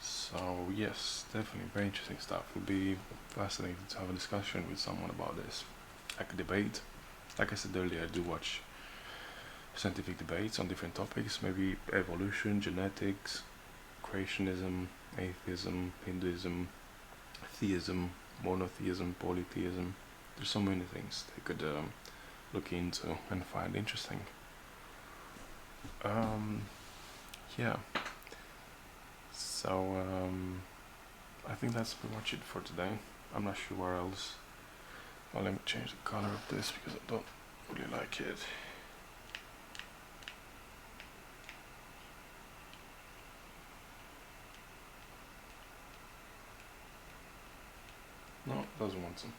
So yes, definitely very interesting stuff. It would be fascinating to have a discussion with someone about this, like a debate. Like I said earlier, I do watch scientific debates on different topics, maybe evolution, genetics, creationism, atheism, Hinduism, theism, monotheism, polytheism. There's so many things they could look into and find interesting. Yeah. So I think that's pretty much it for today. I'm not sure where else. Well, let me change the color of this because I don't really like it. No, doesn't want some.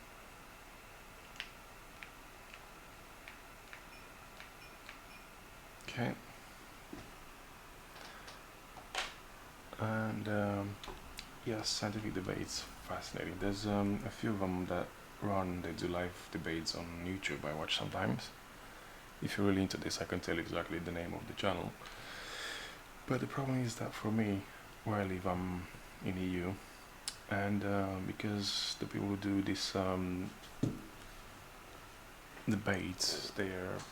Okay. And yes, scientific debates, fascinating. There's a few of them that run. They do live debates on YouTube. I watch sometimes. If you're really into this, I can tell you exactly the name of the channel. But the problem is that for me, where I live, I'm in EU, and because the people who do this debates,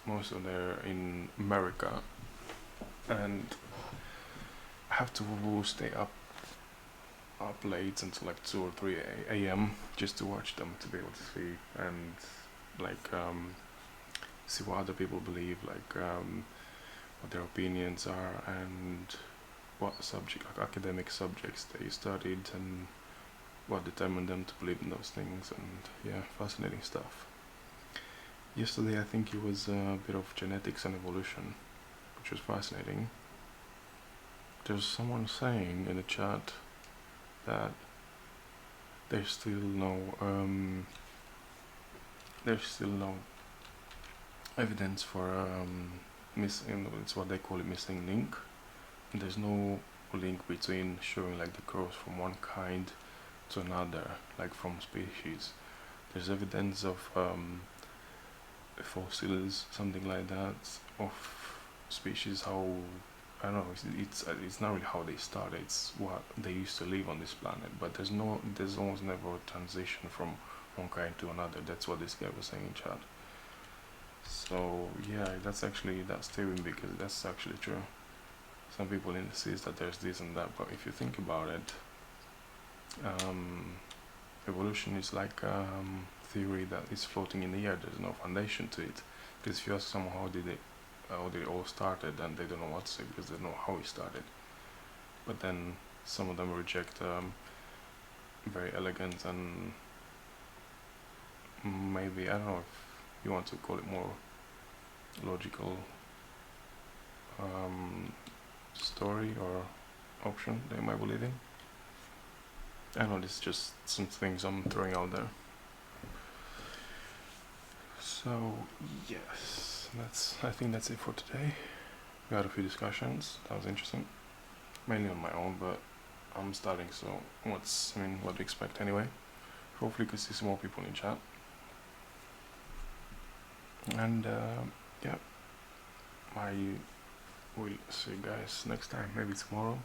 most of them are in America, and I have to stay up late until like 2 or 3 a.m. just to watch them, to be able to see and like see what other people believe, like what their opinions are, and what subject, like academic subjects they studied, and what determined them to believe in those things. And yeah, fascinating stuff. Yesterday I think it was a bit of genetics and evolution, which was fascinating. There's someone saying in the chat that there's still no evidence for missing, it's what they call it, missing link. And there's no link between showing like the growth from one kind to another, like from species. There's evidence of fossils, something like that, of species, how, I don't know, it's not really how they started, it's what they used to live on this planet. But there's almost never a transition from one kind to another. That's what this guy was saying in chat. So yeah, that's theory, because that's actually true. Some people insist that there's this and that, but if you think about it, evolution is like theory that is floating in the air. There's no foundation to it. Because if you ask someone how did it all started, then they don't know what to say, because they don't know how it started. But then some of them reject very elegant and maybe, I don't know if you want to call it more logical story or option they might believe in. I don't know, this is just some things I'm throwing out there. So yes, I think that's it for today. We had a few discussions, that was interesting, mainly on my own, but I'm starting, so what to expect anyway. Hopefully you can see some more people in chat. And yeah, I will see you guys next time, maybe tomorrow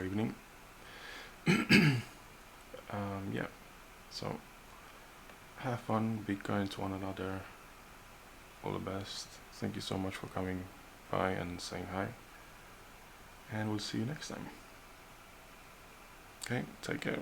evening. Yeah, so have fun, be kind to one another, all the best. Thank you so much for coming by and saying hi, and we'll see you next time. Okay, take care.